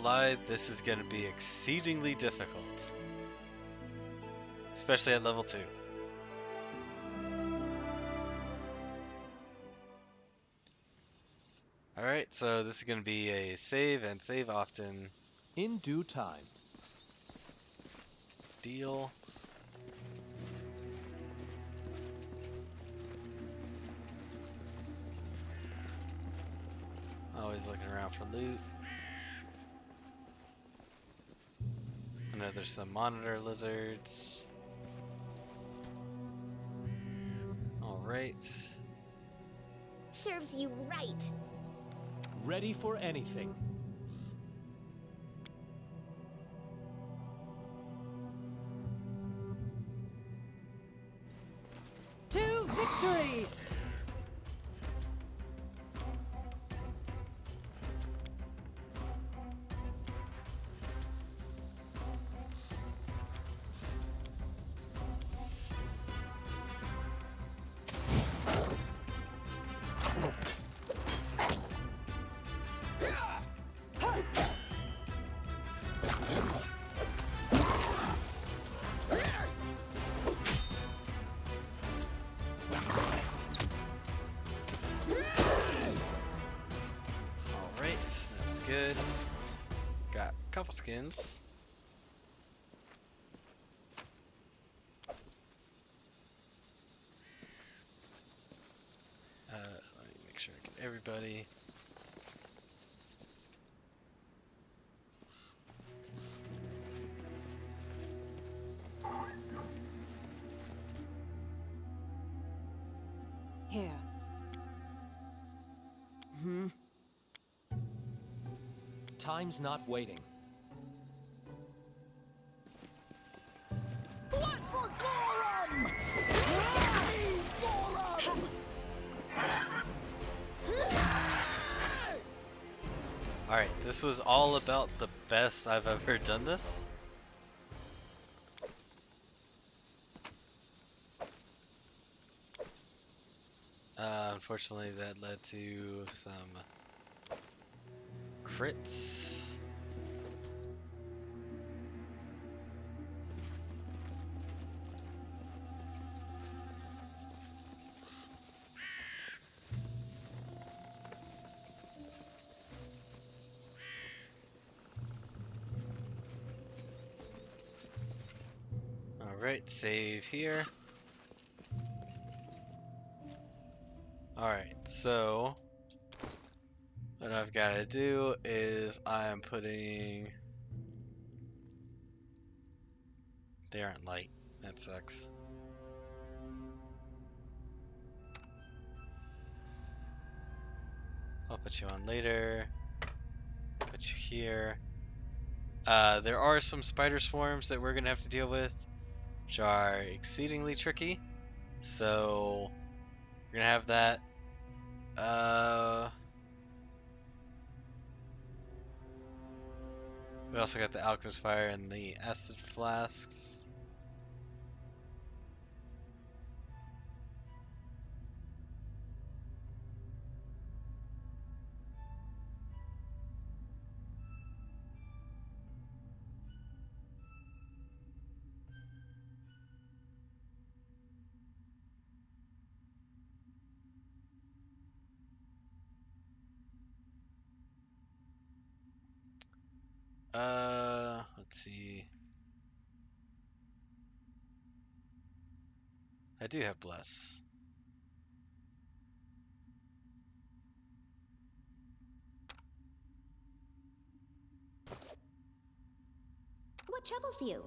lie, this is going to be exceedingly difficult. Especially at level 2. Alright, so this is going to be a save and save often In due time. deal. Always looking around for loot. I know there's some monitor lizards. Alright. Serves you right. Ready for anything. To victory! Alright, that was good. Got a couple skins. Let me make sure I get everybody. Here. Time's not waiting. Blood for Gorum! Gorum! Alright, this was all about the best I've ever done this. Unfortunately, that led to some crits. Alright, save here. Alright, so what I've got to do is I'm putting... They aren't light. That sucks. I'll put you on later. Put you here. There are some spider swarms that we're going to have to deal with, which are exceedingly tricky. So we're going to have that. We also got the alchemist fire and the acid flasks. Let's see. I do have bless. What troubles you?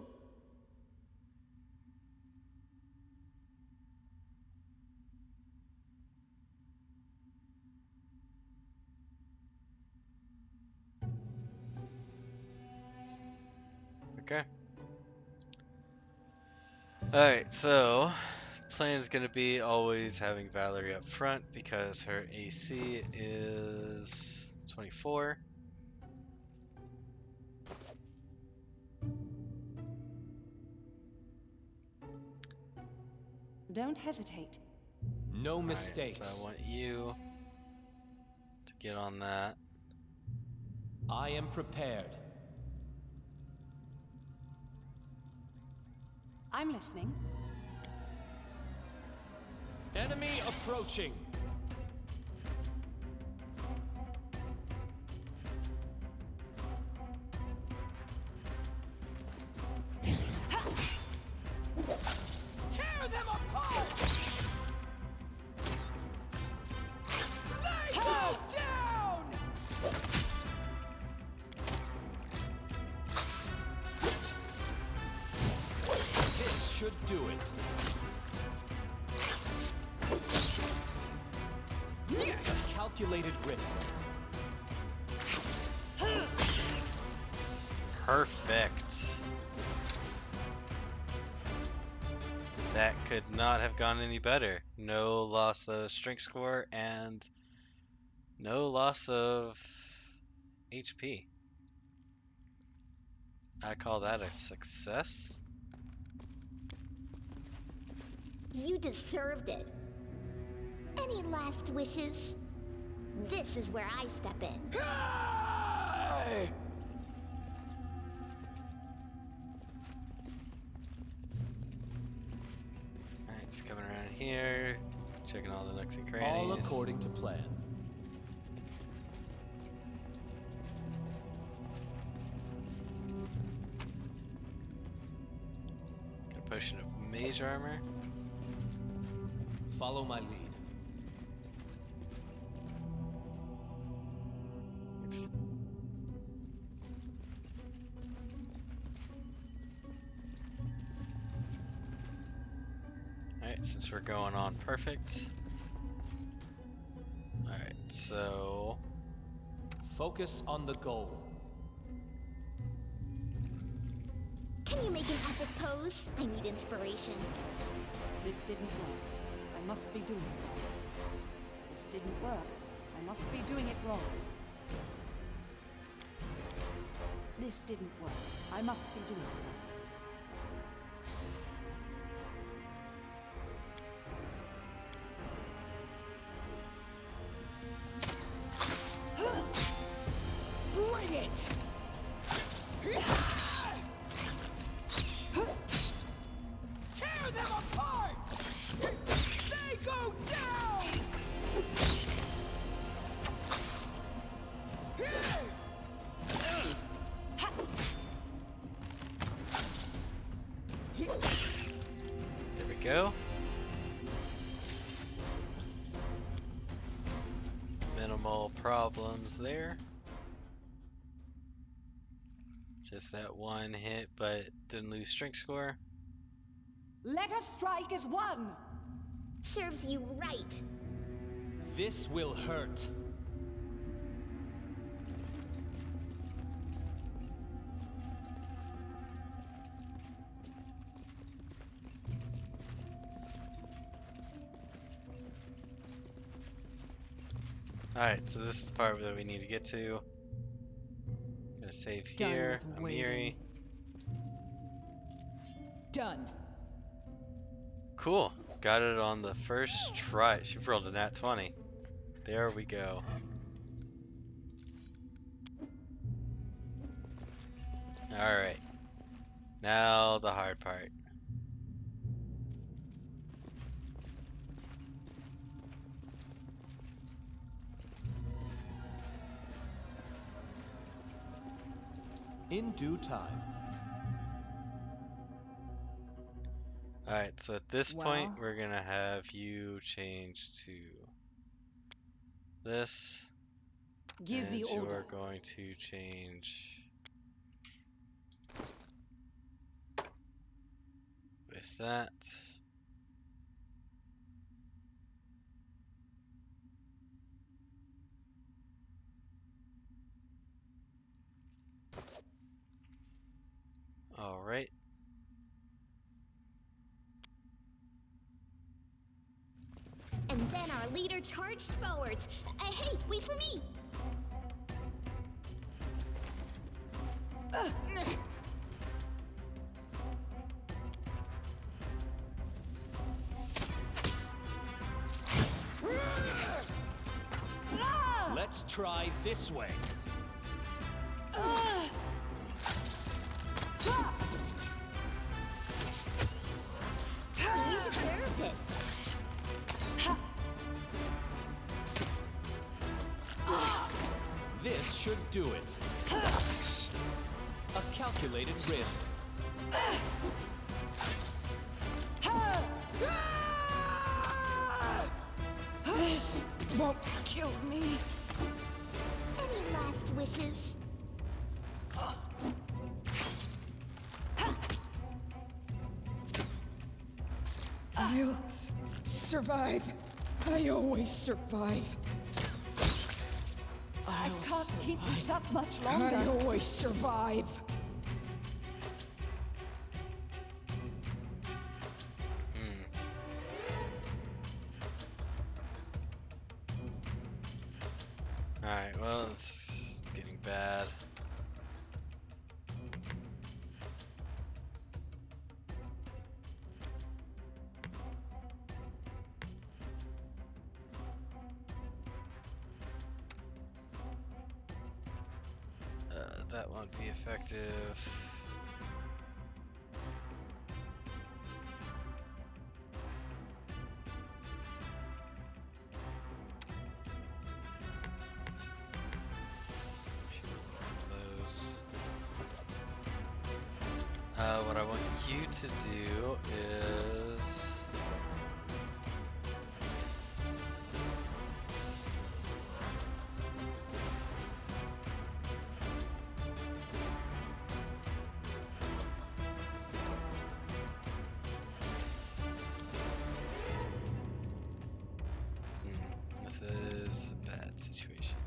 Okay. Alright, so plan is going to be always having Valerie up front because her AC is 24. Don't hesitate. No Alright, mistakes. so I want you to get on that. I am prepared. I'm listening. Enemy approaching. Tear them apart! They go down! This should do it. Calculated risk. Perfect. That could not have gone any better. No loss of strength score and no loss of HP. I call that a success. You deserved it. Any last wishes? This is where I step in. Alright, just coming around here, checking all the nooks and crannies. All according to plan. Got a potion of mage armor. Follow my lead. Oops. Alright, since we're going on perfect. Alright, so Focus on the goal. Can you make an epic pose? I need inspiration. This didn't work. I must be doing it wrong. This didn't work. I must be doing it wrong. This didn't work. I must be doing it wrong. Bring it! Tear them apart! They go down! there we go. Minimal problems there. Just that one hit, but didn't lose strength score. Let us strike as one! Serves you right. This will hurt. Alright, so this is the part that we need to get to. Gonna save Done here. with Amiri. waiting. Done. Cool. Got it on the first try. She rolled a nat 20. There we go. Alright. Now the hard part. In due time. Alright, so at this point, Well. we're gonna have you change to this. Give And the order. you're going to change with that. Alright. And then our leader charged forwards. Hey, wait for me! Let's try this way. do it. A calculated risk. This won't kill me. Any last wishes? I'll survive. I always survive. I can't keep this up much longer. I always survive. Alright, well, it's getting bad. That won't be effective. Some of those. What I want you to do is this is a bad situation.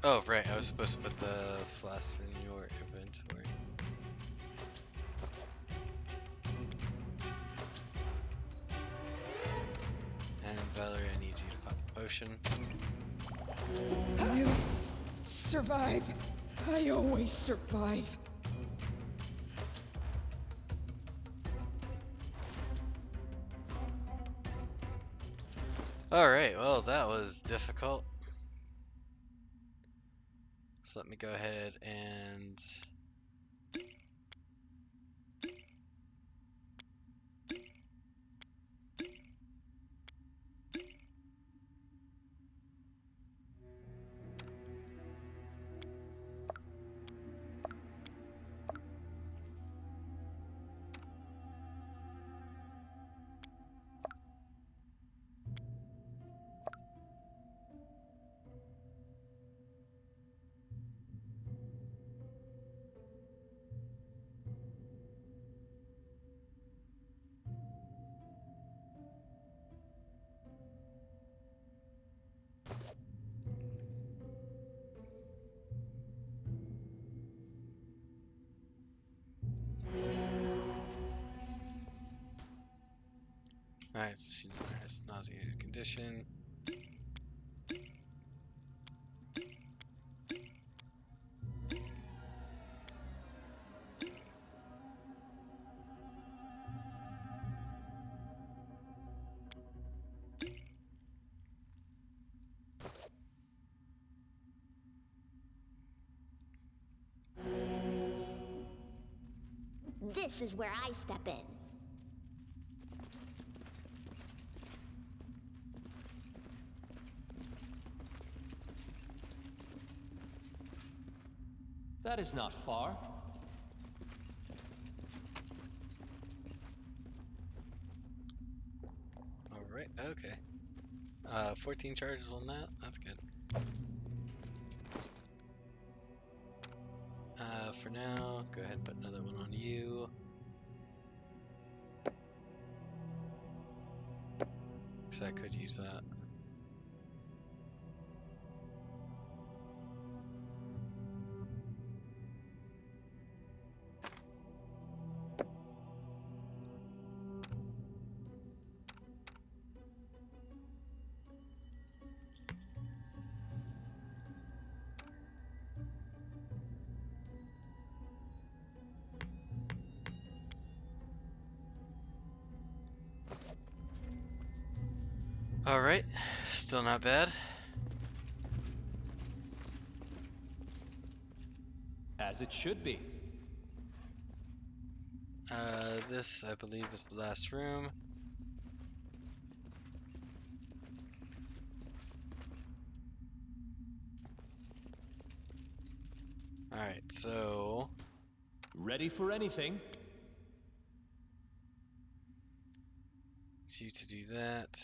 Oh, right, I was supposed to put the flasks in your inventory. And Valerie, I need you to pop a potion. I'll survive. I always survive. Alright, well, that was difficult. So let me go ahead and alright, so she's in a nauseated condition. This is where I step in. That is not far. Alright, okay. 14 charges on that, that's good. For now, go ahead and put another one on you. Because I could use that. Alright, still not bad. As it should be. This, I believe, is the last room. Alright, so... Ready for anything? you to do that.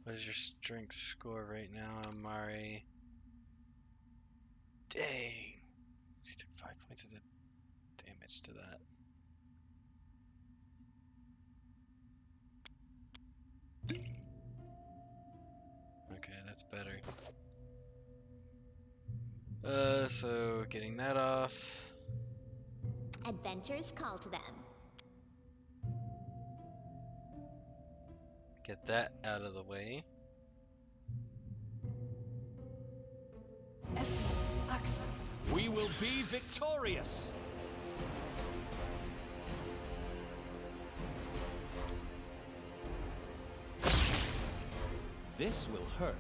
What is your strength score right now, Amari? Dang! She took 5 points of damage to that. Okay, that's better. So getting that off. Adventures call to them. Get that out of the way. We will be victorious! This will hurt.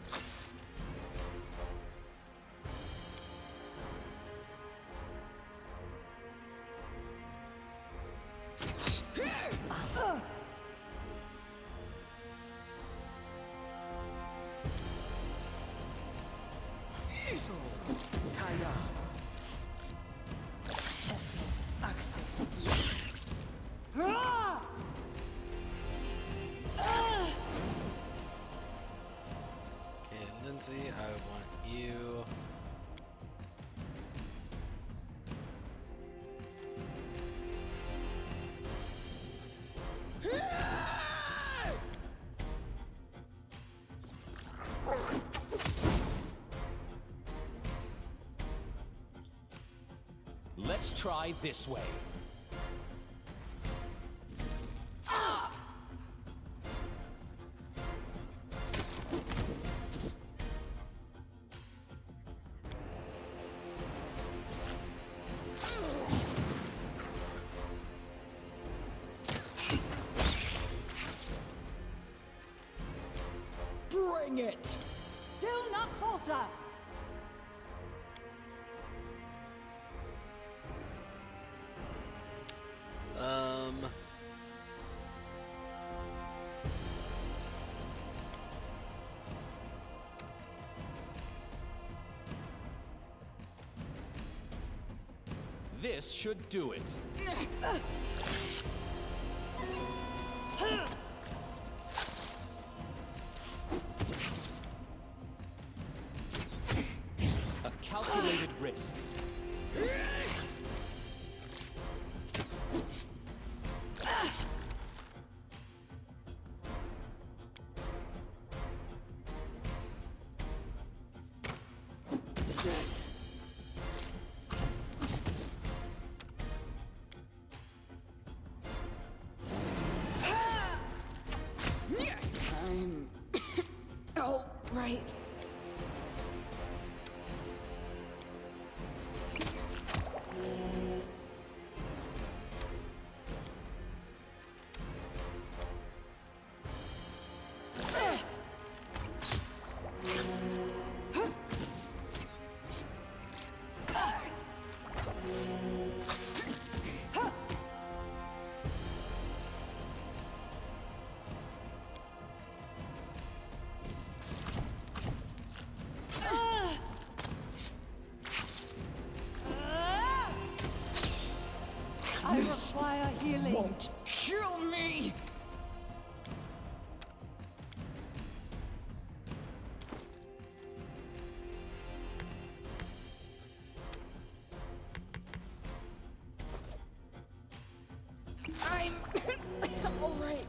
Okay, Lindsay, I want you. Let's try this way. Bring it! Do not falter! Um... This should do it. A calculated risk. Oh, right. I require healing. Won't kill me! I'm all right.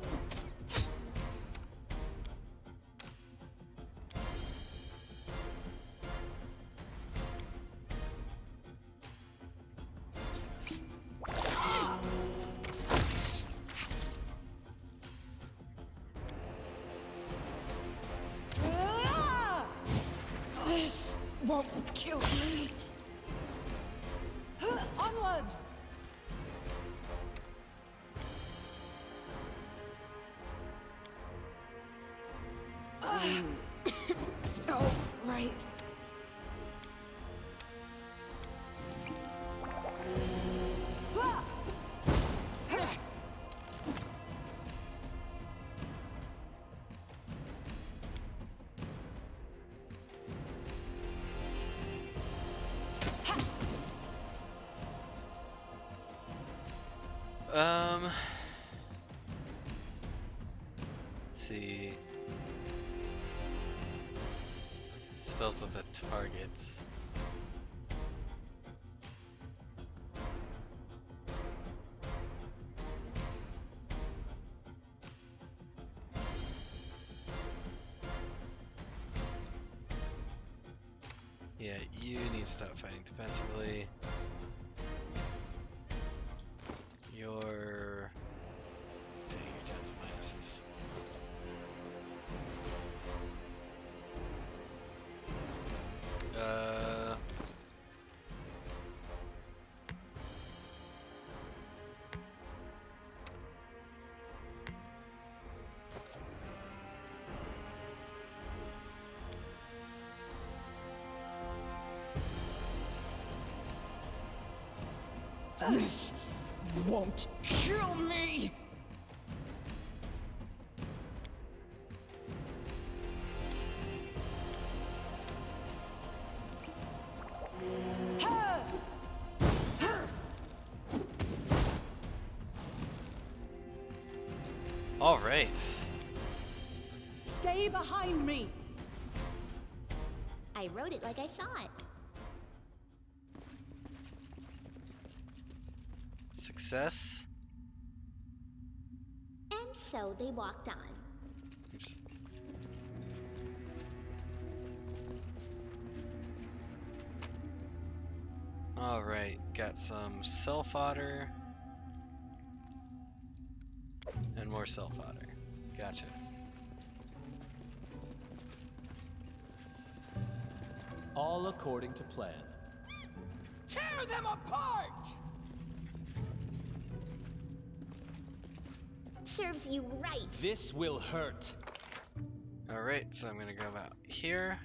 This won't kill me. Onwards! Oh, right. see. Spells with a target. Yeah, you need to stop fighting defensively. You're... Dang, you're down to minuses. Uh... This won't kill me! All right. Stay behind me! I wrote it like I saw it. Success. And so they walked on. Oops. All right, got some self otter and more self otter. Gotcha. All according to plan. Tear them apart! Serves you right. This will hurt. All right, so I'm gonna go about here.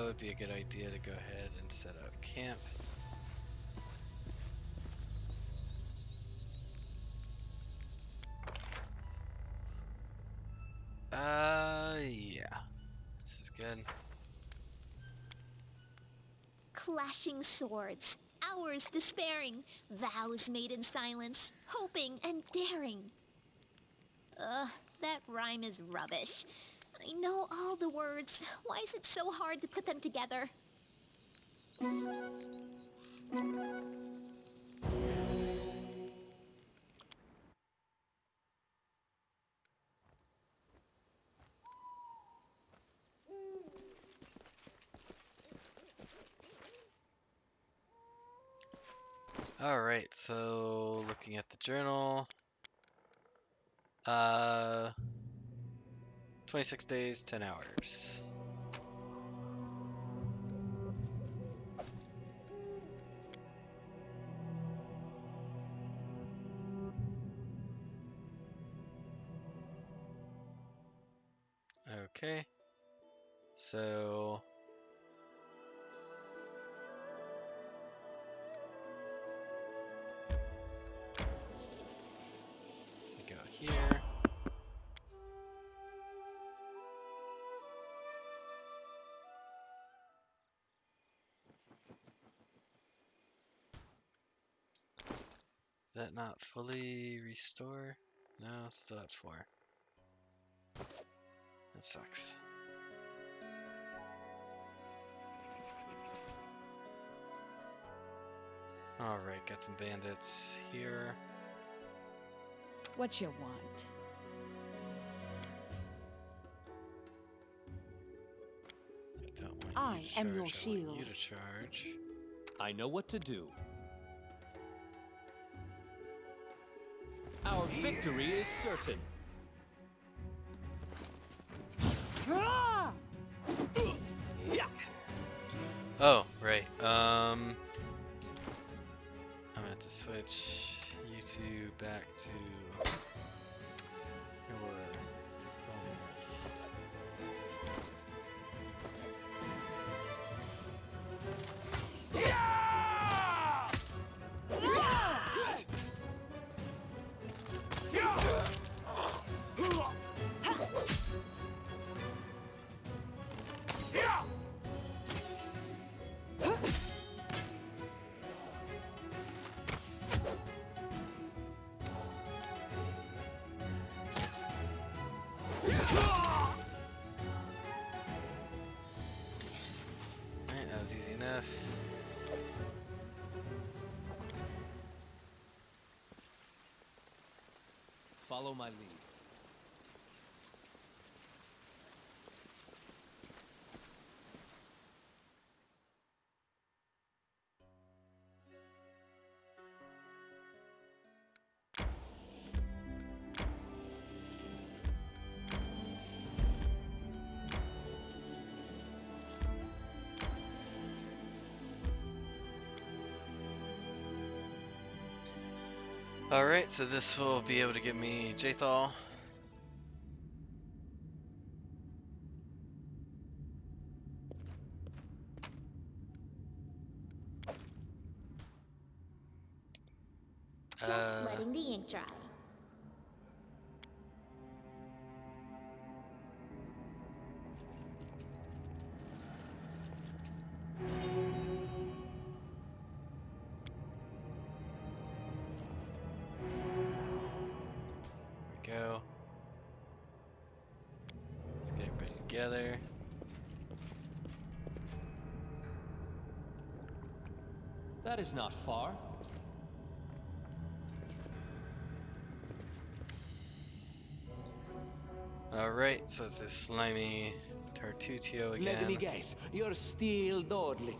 It would be a good idea to go ahead and set up camp. Yeah. This is good. Clashing swords, hours despairing, vows made in silence, hoping and daring. Ugh, that rhyme is rubbish. I know all the words. Why is it so hard to put them together? All right, so looking at the journal. Uh, 26 days, 10 hours. Okay. So we go here. Is that not fully restore? No, still at 4. That sucks. Alright, got some bandits here. What you want? I don't want I you to am your charge, I want you shield. to charge. I know what to do. Our victory is certain. Ah! Oh, right. I'm gonna have to switch you two back to your homes. Alright, that was easy enough. Follow my lead. Alright, so this will be able to get me Jathal. Just letting the ink dry. There we go. Let's get everybody together. That is not far. Alright, so it's this slimy Tartutio again. Let me guess, you're still dawdling.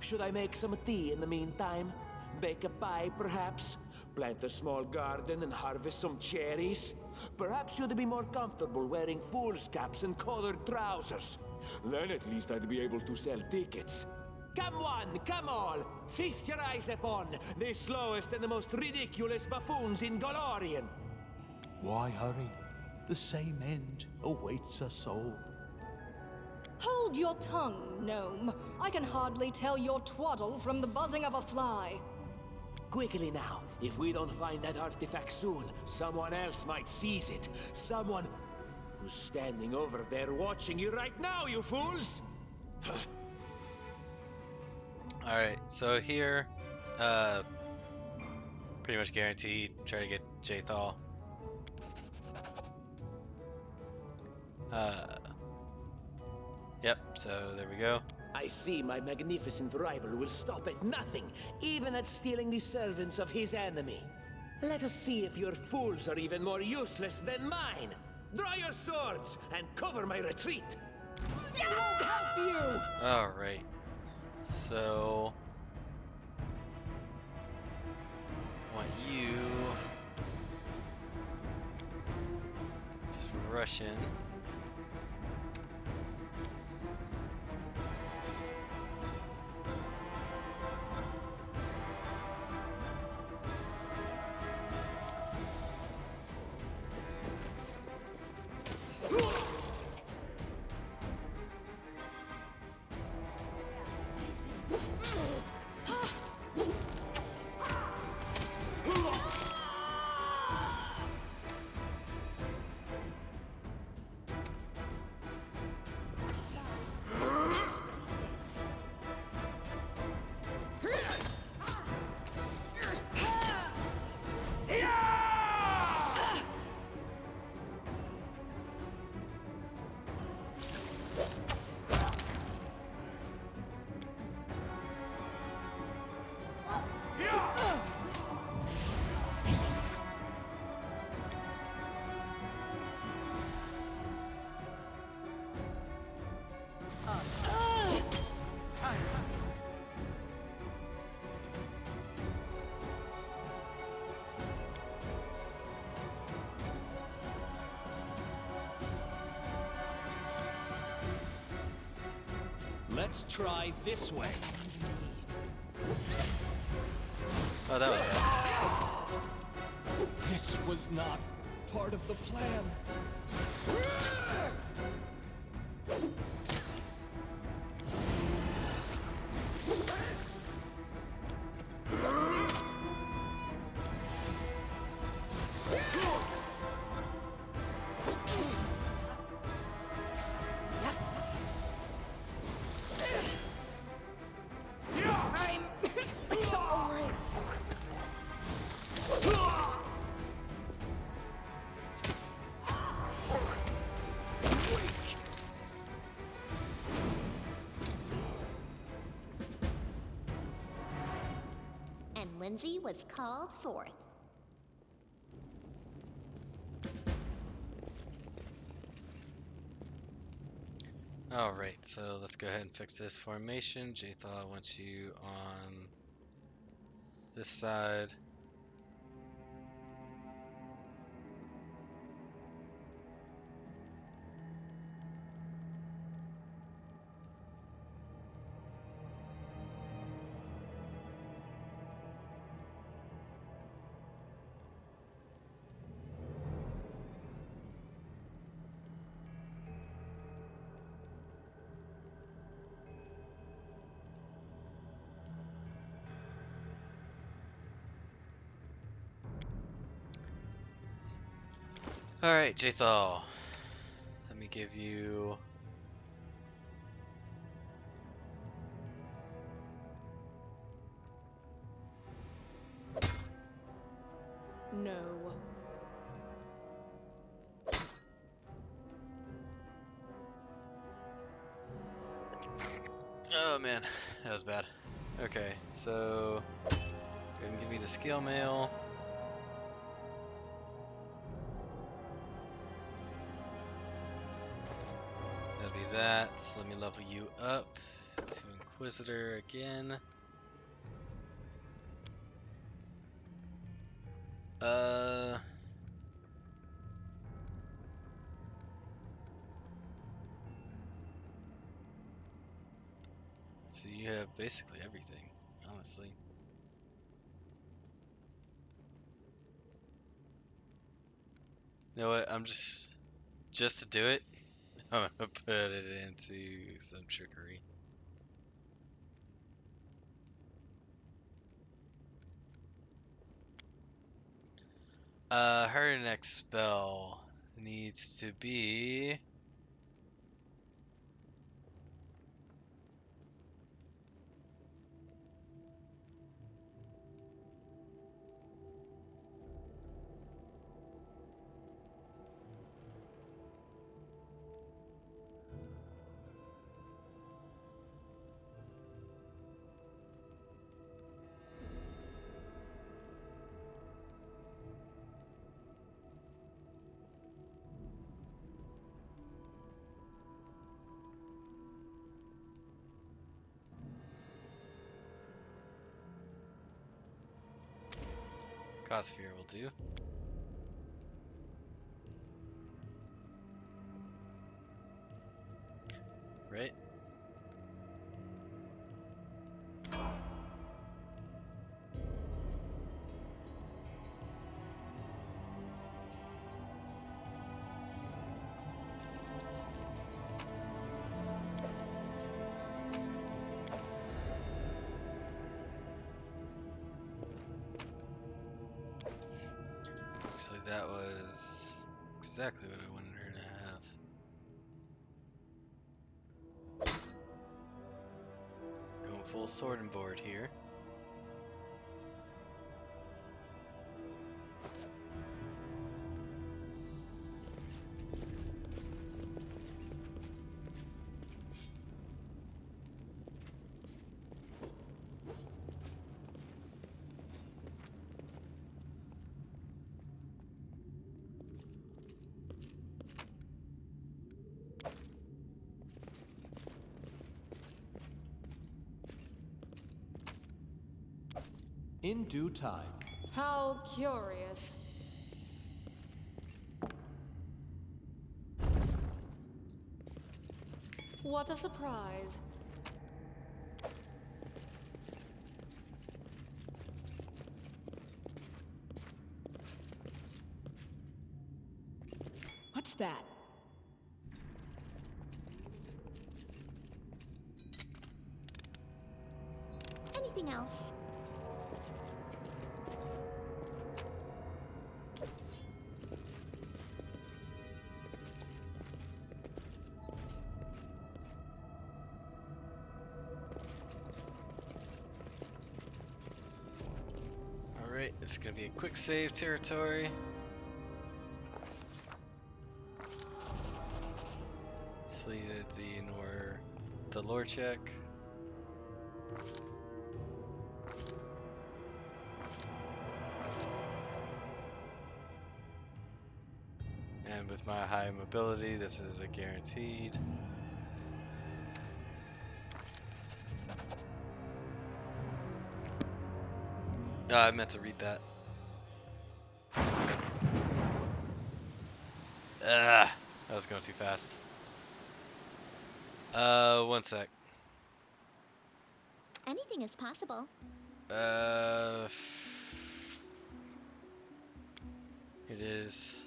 Should I make some tea in the meantime? Bake a pie, perhaps? Plant a small garden and harvest some cherries? Perhaps you'd be more comfortable wearing fool's caps and colored trousers. Then at least I'd be able to sell tickets. Come one, come all! Feast your eyes upon the slowest and the most ridiculous buffoons in Golorian! Why hurry? The same end awaits us all. Hold your tongue, gnome. I can hardly tell your twaddle from the buzzing of a fly. Quickly now, if we don't find that artifact soon, someone else might seize it. Someone who's standing over there watching you right now, you fools! Alright, so here, pretty much guaranteed, try to get Jathal. Yep, so there we go. I see my magnificent rival will stop at nothing, even at stealing the servants of his enemy. Let us see if your fools are even more useless than mine. Draw your swords and cover my retreat. It won't help you! Alright, so want you just rush in. Let's try this way. Oh, that was bad. not part of the plan. And Lindsay was called forth. Alright, so let's go ahead and fix this formation. Jathaw wants you on this side. Alright, Jathaw. Let me give you... No. Oh man, that was bad. Okay, so... Go ahead and give me the scale mail. That'll be that. Let me level you up to Inquisitor again. Uh... So you have basically everything, honestly. You know what? I'm just to do it, I'm gonna put it into some trickery. Her next spell needs to be... Cossphere will do. Right? Actually, that was exactly what I wanted her to have. Going full sword and board here. In due time. How curious. What a surprise. What's that? Anything else? Alright, it's gonna be a quick save territory. Completed the lore check. And with my high mobility, this is a guaranteed. I meant to read that. That was going too fast. One sec. Anything is possible. It is.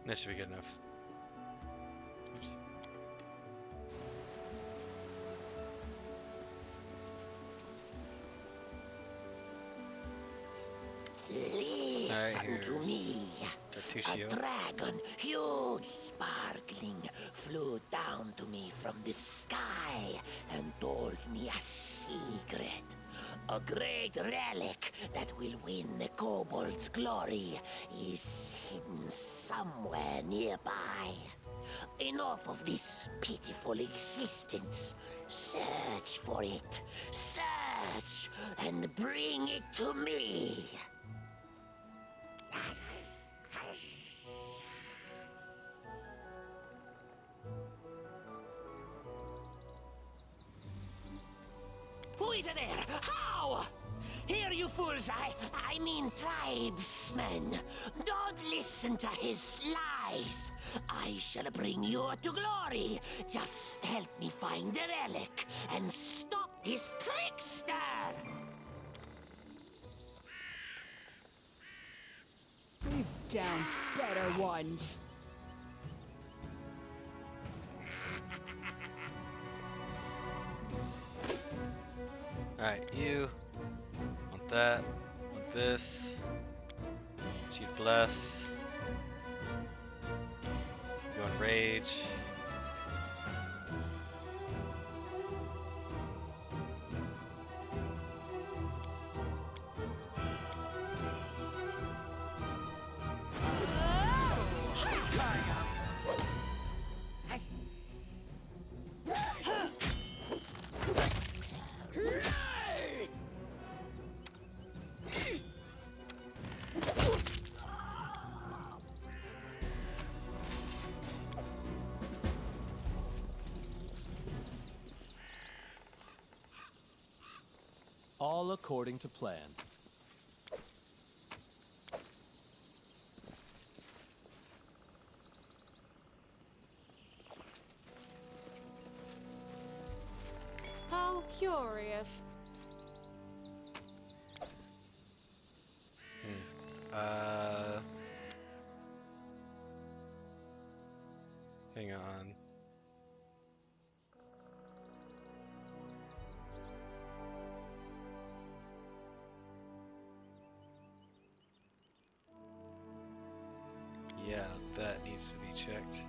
That should be good enough. Oops. Listen to me. A Tartusio. dragon, huge, sparkling, flew down to me from the sky and told me a secret. A great relic that will win the kobold's glory is hidden somewhere nearby. Enough of this pitiful existence. Search for it. Search and bring it to me. Who is there? How? Here, you fools, I mean tribesmen. Don't listen to his lies. I shall bring you to glory. Just help me find the relic and stop this trickster. We've downed better ones. Alright, you. Want that. Want this. Chief Bless. Go in Rage. All according to plan. How curious. Hang on. Yeah, that needs to be checked.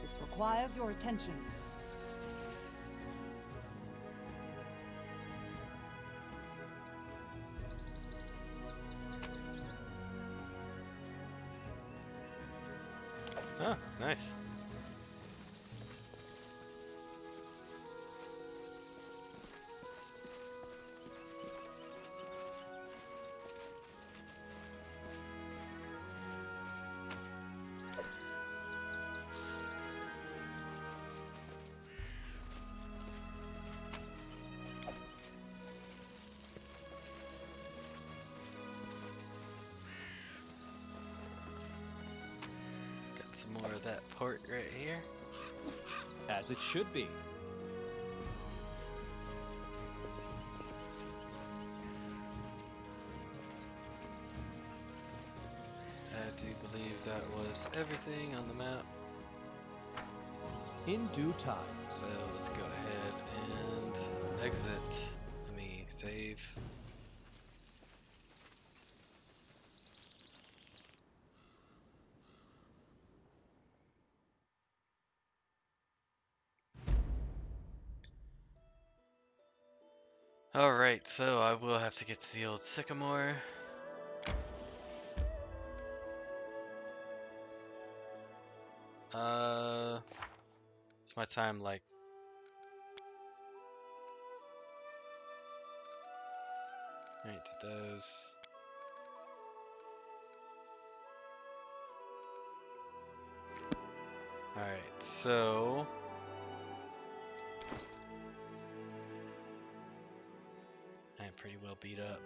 This requires your attention. Oh, nice. some more of that port right here. As it should be. I do believe that was everything on the map. In due time. So let's go ahead and exit. Let me save. Alright, so I will have to get to the old sycamore. It's my time like Alright, did those. Alright, so I'm pretty well beat up.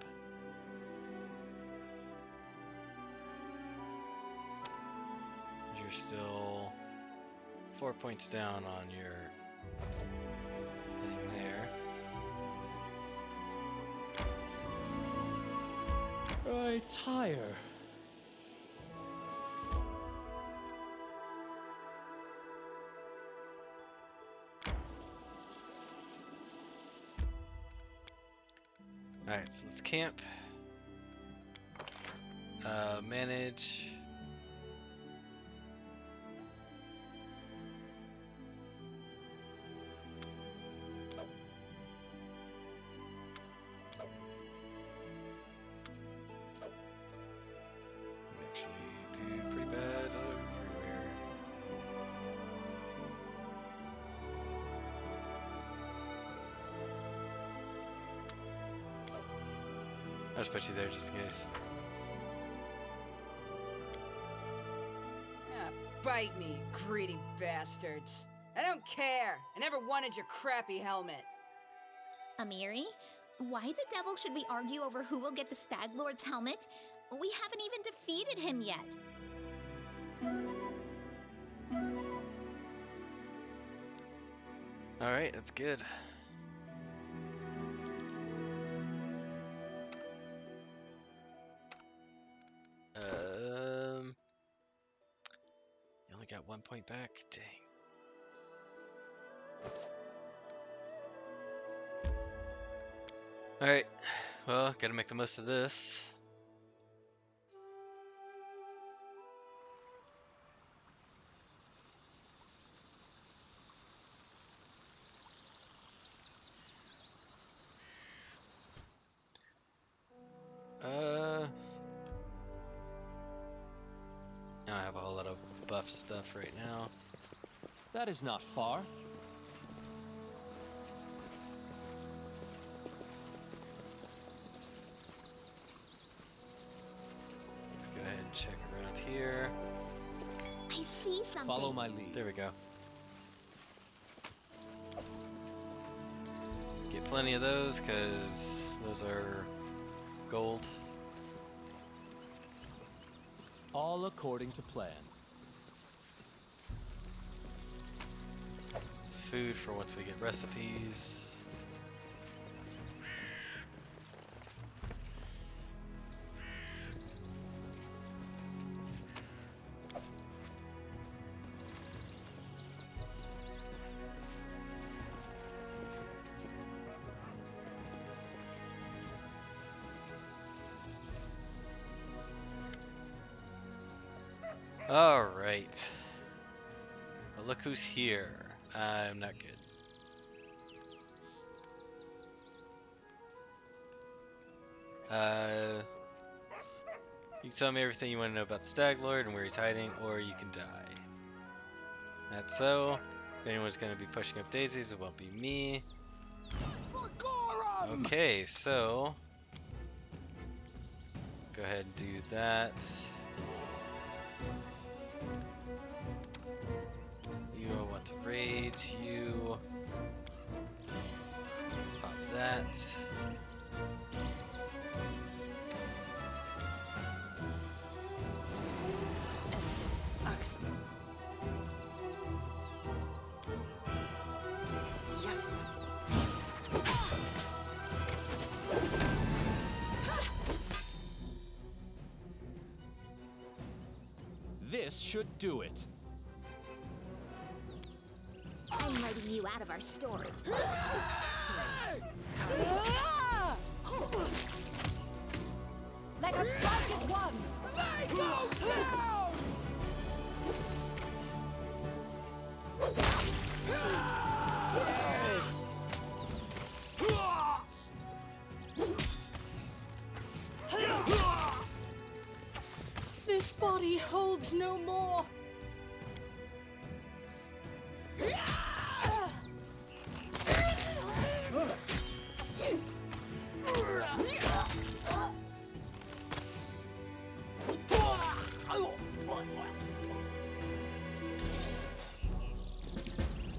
You're still 4 points down on your thing there. I tire. Alright, so let's camp. Manage. We actually do pretty bad everywhere. I'll just put you there just in case. Ah, bite me, greedy bastards. I don't care. I never wanted your crappy helmet. Amiri, why the devil should we argue over who will get the Stag Lord's helmet? We haven't even defeated him yet. Alright, that's good. You only got 1 point back? Dang. Alright, well, gotta make the most of this. I don't have a whole lot of buff stuff right now. That is not far. Let's go ahead and check around here. I see something. Follow my lead. There we go. Get plenty of those, because those are gold. All according to plan. It's food for once we get recipes. Alright. Well, look who's here. I'm not good. You can tell me everything you want to know about the Stag Lord and where he's hiding, or you can die. That's so. If anyone's going to be pushing up daisies, it won't be me. Okay, so go ahead and do that. You want to rage, you pop that. Ox. This should do it. I'm letting you out of our story. Let us fight as one! They go down! This body holds no more!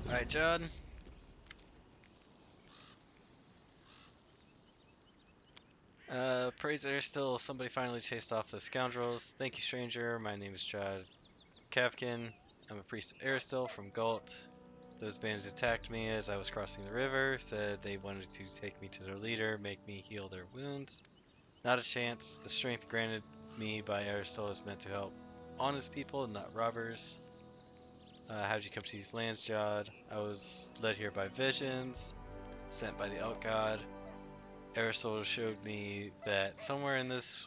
Alright, John. Praise there still. Somebody finally chased off those scoundrels. Thank you, stranger. My name is Jod Kavkin. I'm a priest of Aristil from Galt. Those bandits attacked me as I was crossing the river, said they wanted to take me to their leader, make me heal their wounds. Not a chance. The strength granted me by Aristil is meant to help honest people, not robbers. How'd you come to these lands, Jod? I was led here by visions, sent by the Elk God. Aristil showed me that somewhere in this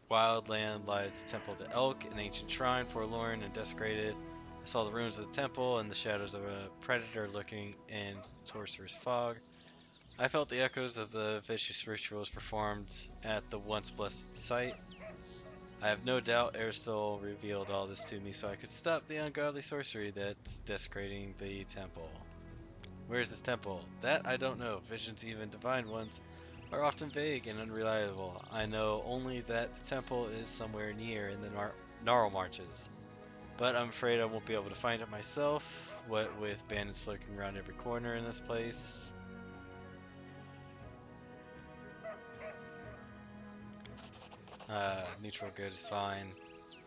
wild land lies the Temple of the Elk, an ancient shrine forlorn and desecrated. I saw the ruins of the temple and the shadows of a predator lurking in sorcerer's fog. I felt the echoes of the vicious rituals performed at the once blessed site. I have no doubt Aristil revealed all this to me so I could stop the ungodly sorcery that's desecrating the temple. Where is this temple? That I don't know. Visions, even divine ones, are often vague and unreliable. I know only that the temple is somewhere near in the Gnarl Marches. But I'm afraid I won't be able to find it myself, what with bandits lurking around every corner in this place. Neutral good is fine.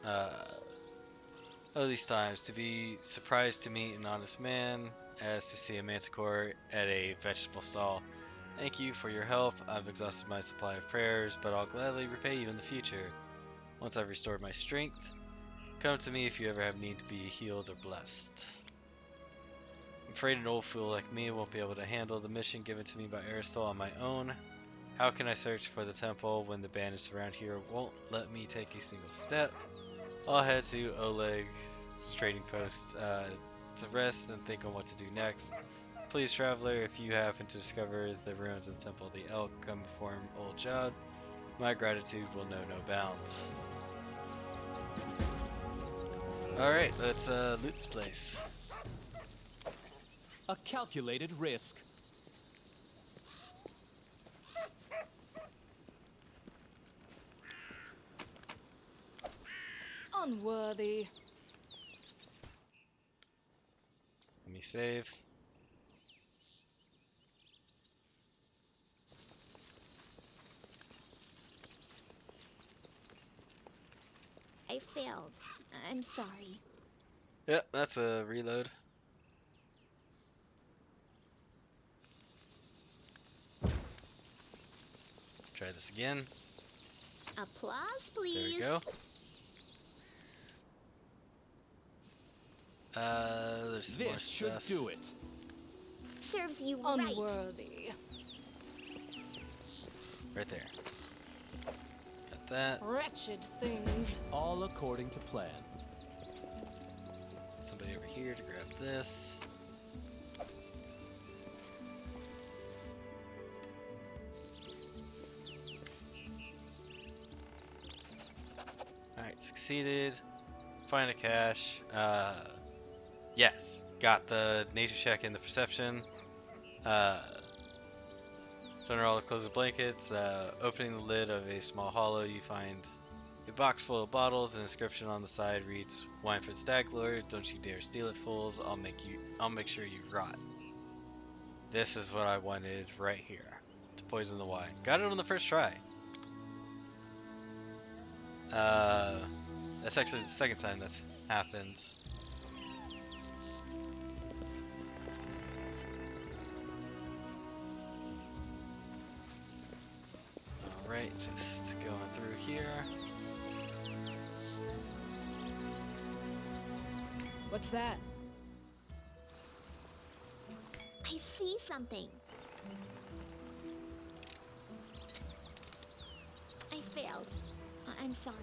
Oh, these times, to be surprised to meet an honest man, as to see a manticore at a vegetable stall. Thank you for your help. I've exhausted my supply of prayers, but I'll gladly repay you in the future. Once I've restored my strength, come to me if you ever have need to be healed or blessed. I'm afraid an old fool like me won't be able to handle the mission given to me by Aristil on my own. How can I search for the temple when the bandits around here won't let me take a single step? I'll head to Oleg's trading post to rest and think on what to do next. Please, traveler, if you happen to discover the ruins of the Temple of the Elk, come inform old Jod. My gratitude will know no bounds. Alright, let's loot this place. A calculated risk. Unworthy. Let me save. I failed. I'm sorry. Yep, that's a reload. Try this again. Applause, There we please. go. There's some more This should stuff. do it. Serves you right. Unworthy. Right there. Got that. Wretched things. All according to plan. Somebody over here to grab this. Alright, succeeded. Find a cache. Yes. Got the nature check and the perception. So under all the clothes and blankets, opening the lid of a small hollow, you find a box full of bottles. An inscription on the side reads, "Wine for the Stag Lord. Don't you dare steal it, fools. I'll make sure you rot." This is what I wanted right here. To poison the wine. Got it on the first try. That's actually the second time that's happened. Alright, just going through here. What's that? I see something. I failed. I'm sorry.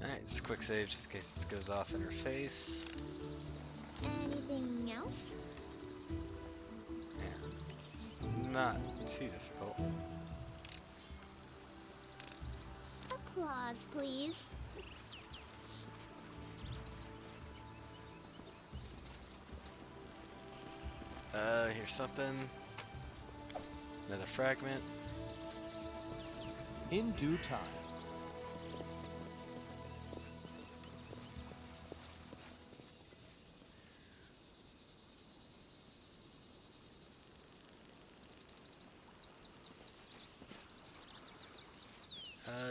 Alright, just quick save just in case this goes off in her face. Anything else? And it's not too difficult. Applause, please. Here's something. Another fragment. In due time.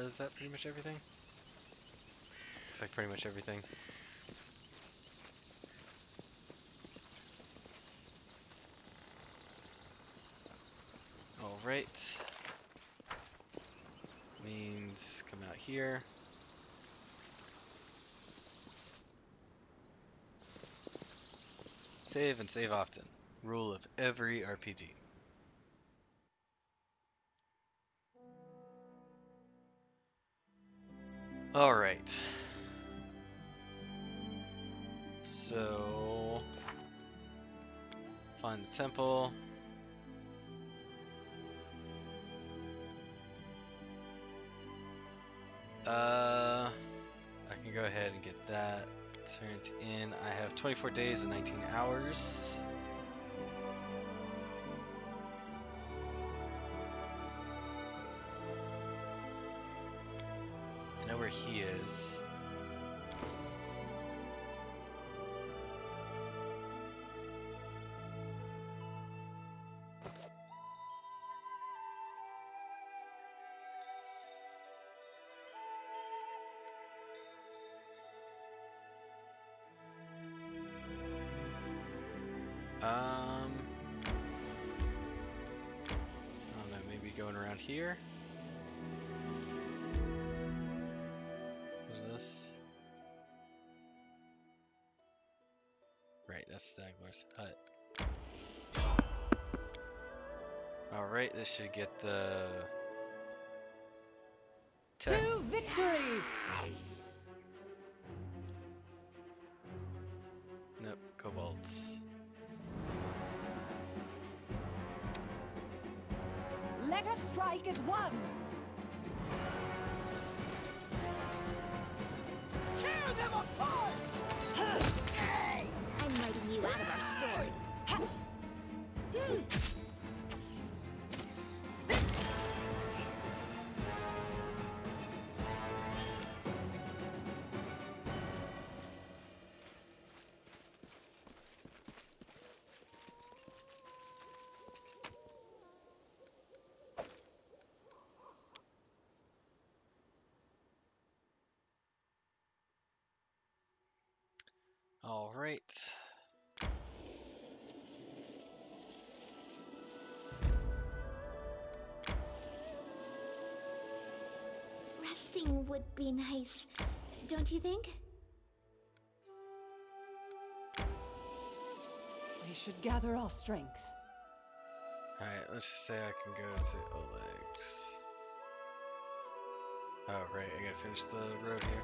Is that pretty much everything? Looks like pretty much everything. Alright. Means come out here. Save and save often. Rule of every RPG. Alright. So find the temple. I can go ahead and get that turned in. I have 24 days and 19 hours. I know where he is. I don't know, maybe going around here? What's this? Right, that's Stagler's hut. Alright, this should get the tech. To victory! Nope, kobolds. Let us strike as one! Tear them apart! I'm writing you out of our story. Alright. Resting would be nice, don't you think? We should gather our strength. Alright, let's just say I can go to Oleg's. Oh, right, I gotta finish the road here.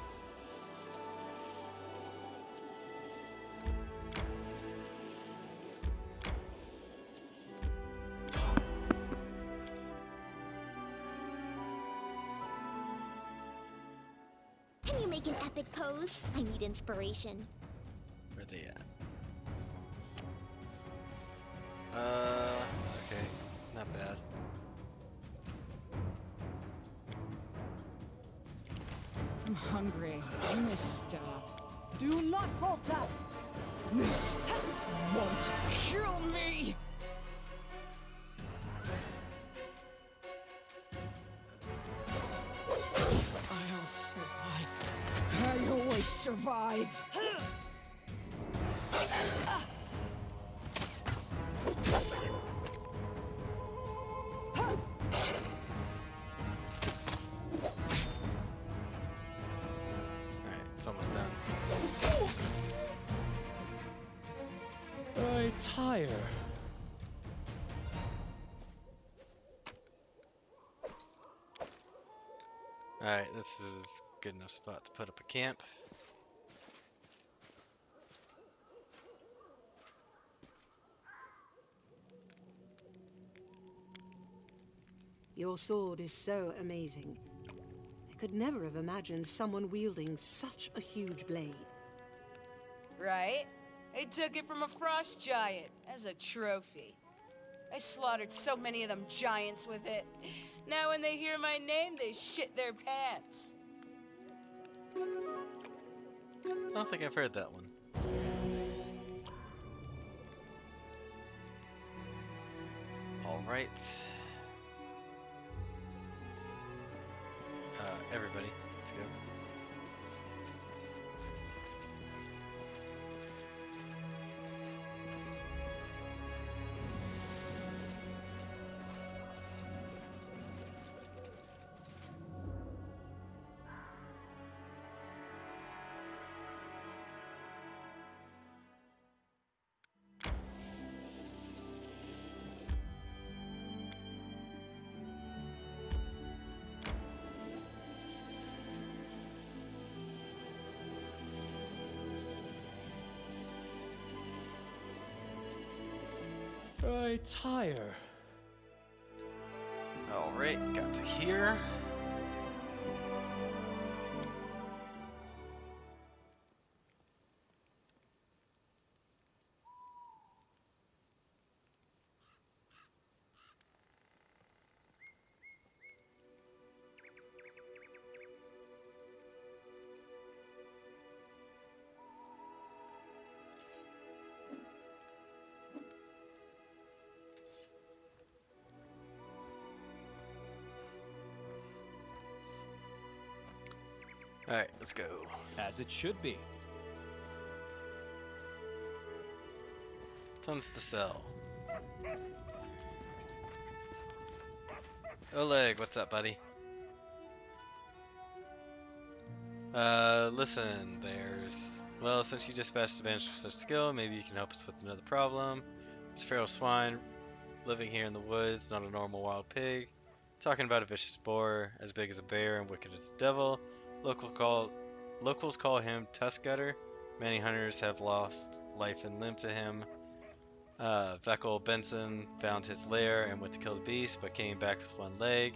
Can you make an epic pose? I need inspiration. Where they at? Okay, not bad. I'm hungry. I must stop. Do not falter! This won't kill me! I'll survive. I always survive. It's almost done. I tire. Alright, this is good enough spot to put up a camp. Your sword is so amazing. I could never have imagined someone wielding such a huge blade. Right? I took it from a frost giant as a trophy. I slaughtered so many of them giants with it. Now when they hear my name, they shit their pants. I don't think I've heard that one. Alright. Everybody, let's go. I tire. Alright, got to here. Alright, let's go. As it should be. Tons to sell. Oleg, what's up, buddy? Listen, well, since you dispatched advantage for such skill, maybe you can help us with another problem. There's feral swine living here in the woods, not a normal wild pig. Talking about a vicious boar, as big as a bear and wicked as the devil. Locals call him Tuskgutter. Many hunters have lost life and limb to him. Veckel Benson found his lair and went to kill the beast, but came back with one leg.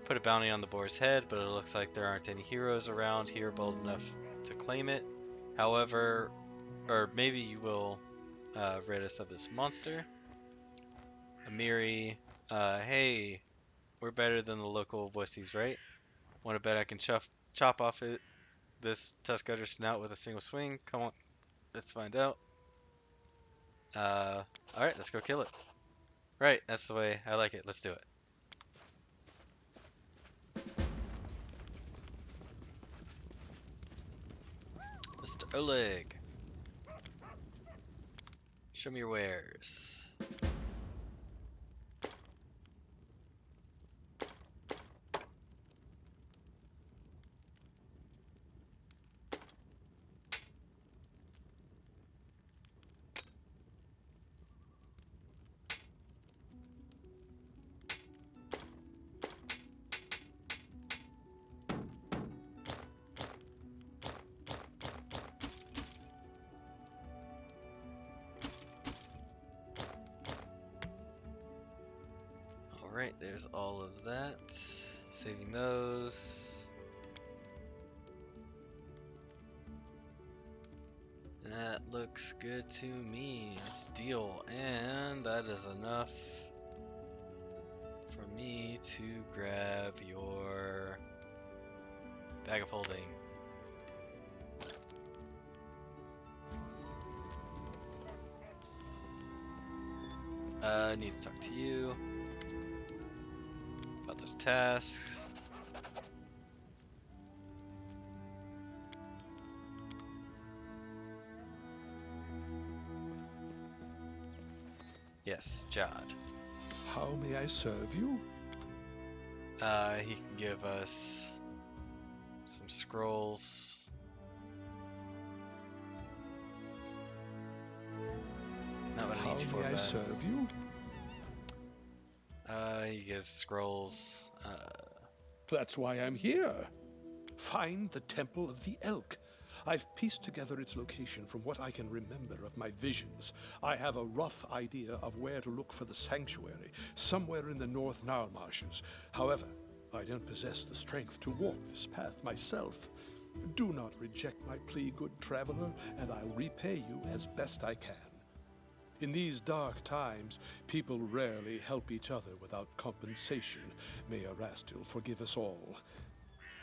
Put a bounty on the boar's head, but it looks like there aren't any heroes around here bold enough to claim it. However, or maybe you will rid us of this monster. Amiri, hey, we're better than the local wussies, right? Want to bet I can chop off this Tuskgutter's snout with a single swing? Come on, let's find out. Alright, let's go kill it. Right, that's the way I like it. Let's do it. Mr. Oleg. Show me your wares. Alright, there's all of that. Saving those. That looks good to me. Let's deal. And that is enough for me to grab your bag of holding. I need to talk to you about those tasks. Yes, Jod. How may I serve you? He can give us some scrolls Not what I How need you for, may I bud. serve you? He gives scrolls. That's why I'm here. Find the Temple of the Elk. I've pieced together its location from what I can remember of my visions. I have a rough idea of where to look for the sanctuary, somewhere in the North Nile marshes. However, I don't possess the strength to walk this path myself. Do not reject my plea, good traveler, and I'll repay you as best I can. In these dark times, people rarely help each other without compensation. May Erastil forgive us all.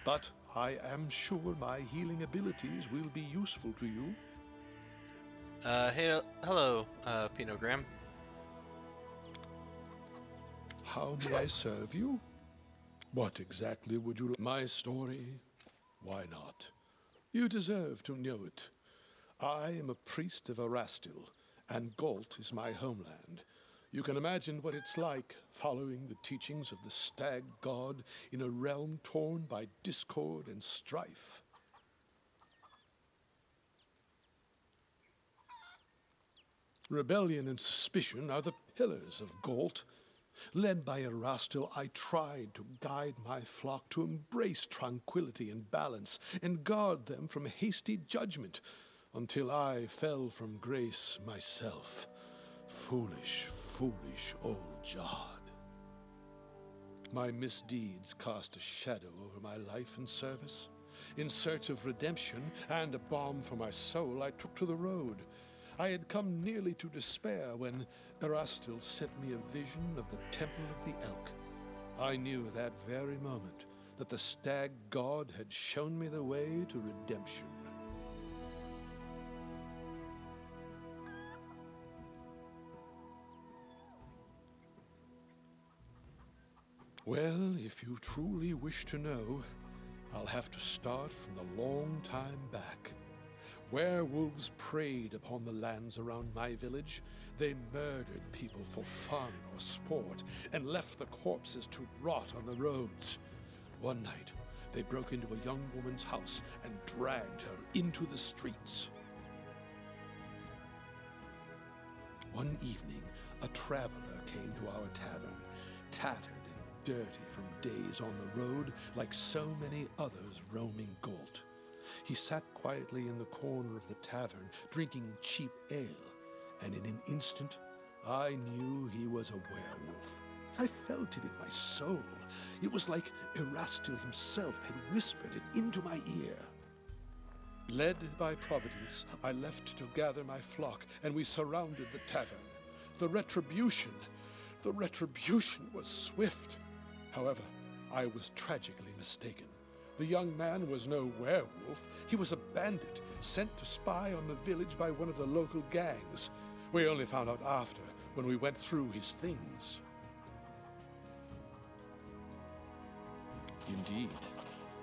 But I am sure my healing abilities will be useful to you. Hey, hello, Pinogram. How may I serve you? What exactly would you like? My story? Why not? You deserve to know it. I am a priest of Erastil, and Galt is my homeland. You can imagine what it's like following the teachings of the stag god in a realm torn by discord and strife. Rebellion and suspicion are the pillars of Galt. Led by Erastil, I tried to guide my flock to embrace tranquility and balance and guard them from hasty judgment until I fell from grace myself. Foolish, foolish old Jod. My misdeeds cast a shadow over my life and service. In search of redemption and a balm for my soul, I took to the road. I had come nearly to despair when Erastil sent me a vision of the Temple of the Elk. I knew that very moment that the stag god had shown me the way to redemption. Well, if you truly wish to know, I'll have to start from the long time back. Werewolves preyed upon the lands around my village. They murdered people for fun or sport and left the corpses to rot on the roads. One night, they broke into a young woman's house and dragged her into the streets. One evening, a traveler came to our tavern, tattered and dirty from days on the road like so many others roaming Galt. He sat quietly in the corner of the tavern, drinking cheap ale, and in an instant, I knew he was a werewolf. I felt it in my soul. It was like Erastil himself had whispered it into my ear. Led by Providence, I left to gather my flock, and we surrounded the tavern. The retribution was swift. However, I was tragically mistaken. The young man was no werewolf. He was a bandit, sent to spy on the village by one of the local gangs. We only found out after, when we went through his things. Indeed.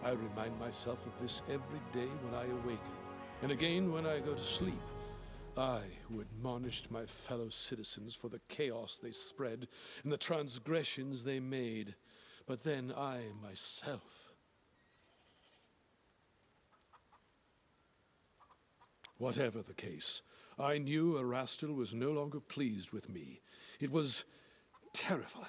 I remind myself of this every day when I awaken, and again when I go to sleep. I, who admonished my fellow citizens for the chaos they spread and the transgressions they made, but then I myself. Whatever the case, I knew Erastil was no longer pleased with me. It was terrifying.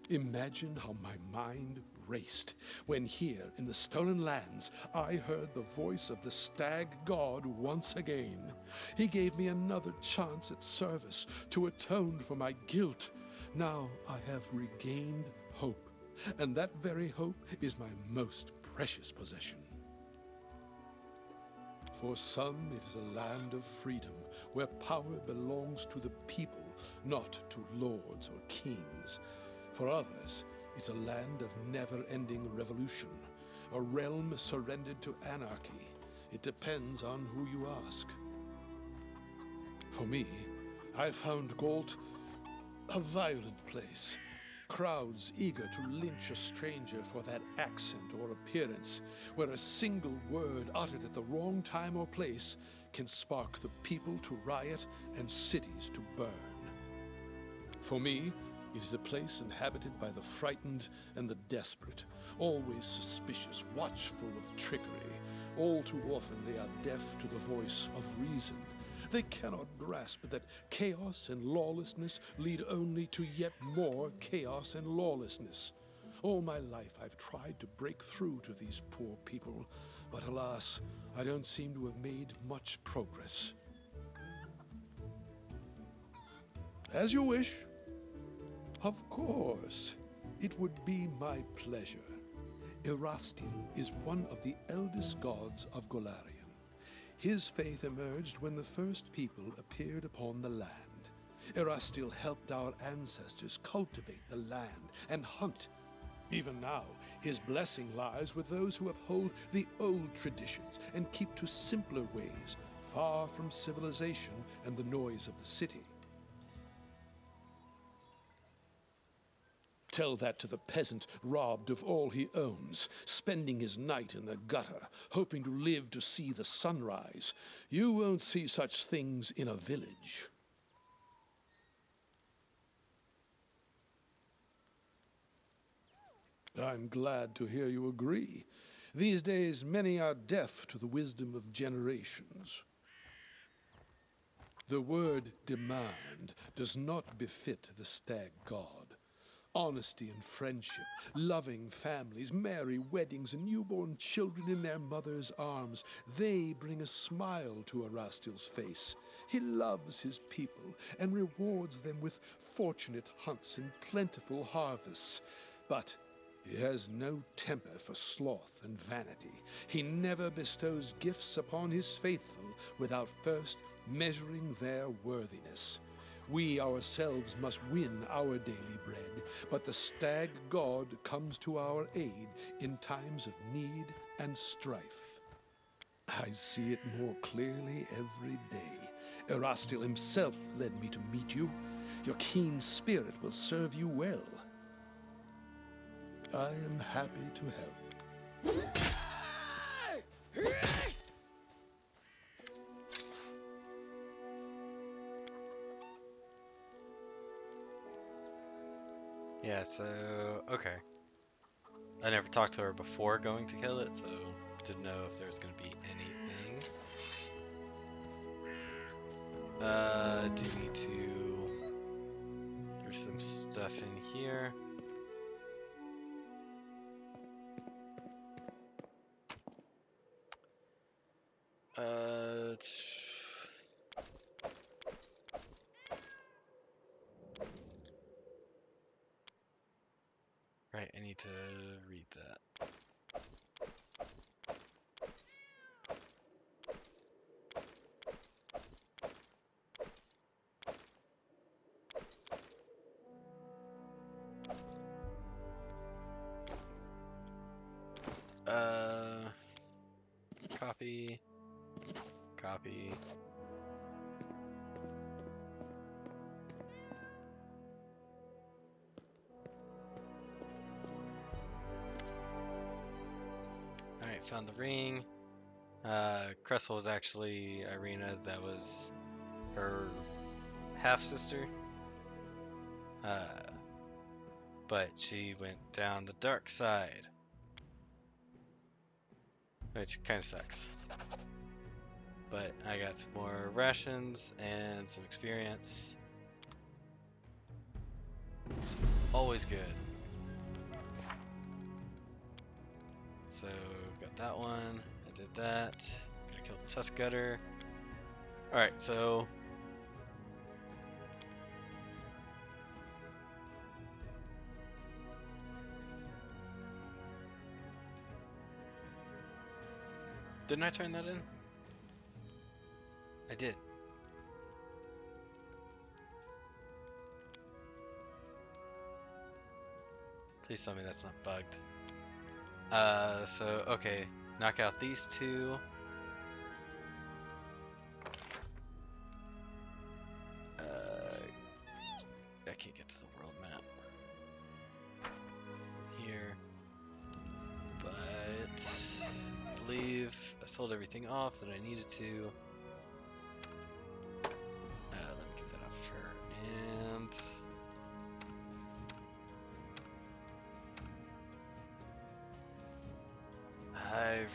Imagine how my mind raced when here in the Stolen Lands I heard the voice of the stag god once again. He gave me another chance at service to atone for my guilt. Now I have regained hope, and that very hope is my most precious possession. For some, it is a land of freedom, where power belongs to the people, not to lords or kings. For others, it's a land of never-ending revolution, a realm surrendered to anarchy. It depends on who you ask. For me, I found Galt a violent place. Crowds eager to lynch a stranger for that accent or appearance, where a single word uttered at the wrong time or place can spark the people to riot and cities to burn. For me, It is a place inhabited by the frightened and the desperate, always suspicious, watchful of trickery. All too often they are deaf to the voice of reason. They cannot grasp that chaos and lawlessness lead only to yet more chaos and lawlessness. All my life I've tried to break through to these poor people, but alas, I don't seem to have made much progress. As you wish. Of course, it would be my pleasure. Erastil is one of the eldest gods of Golarion. His faith emerged when the first people appeared upon the land. Erastil helped our ancestors cultivate the land and hunt. Even now, his blessing lies with those who uphold the old traditions and keep to simpler ways, far from civilization and the noise of the city. Tell that to the peasant robbed of all he owns, spending his night in the gutter, hoping to live to see the sunrise. You won't see such things in a village. I'm glad to hear you agree. These days, many are deaf to the wisdom of generations. The word demand does not befit the stag god. Honesty and friendship, loving families, merry weddings, and newborn children in their mother's arms, they bring a smile to Erastil's face. He loves his people and rewards them with fortunate hunts and plentiful harvests. But he has no temper for sloth and vanity. He never bestows gifts upon his faithful without first measuring their worthiness. We ourselves must win our daily bread, but the stag god comes to our aid in times of need and strife. I see it more clearly every day. Erastil himself led me to meet you. Your keen spirit will serve you well. I am happy to help. Yeah, so, okay. I never talked to her before going to kill it, so didn't know if there was going to be anything. Do need to... There's some stuff in here. It's... Right, I need to read that. Copy. Copy. Alright, found the ring. Cressel was actually Irina, that was her half-sister. But she went down the dark side. Which kind of sucks. But I got some more rations and some experience. Always good. So, got that one. I did that. Gonna kill the tusk gutter. Alright, so... Didn't I turn that in? I did. Please tell me that's not bugged. So, okay. Knock out these two. I can't get to the world map. Here. But... I believe I sold everything off that I needed to. Let me get that off her. And...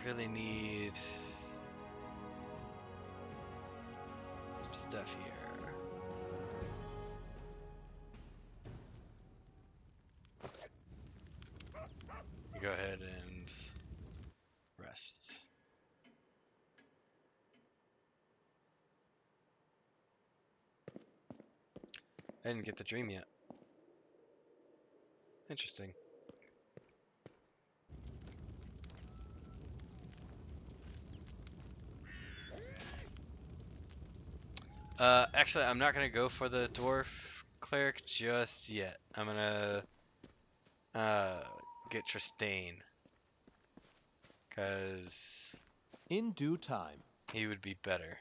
really need some stuff here. You go ahead and rest. I didn't get the dream yet. Interesting. Actually, I'm not gonna go for the dwarf cleric just yet. I'm gonna uh get Tristane, cause In due time. he would be better.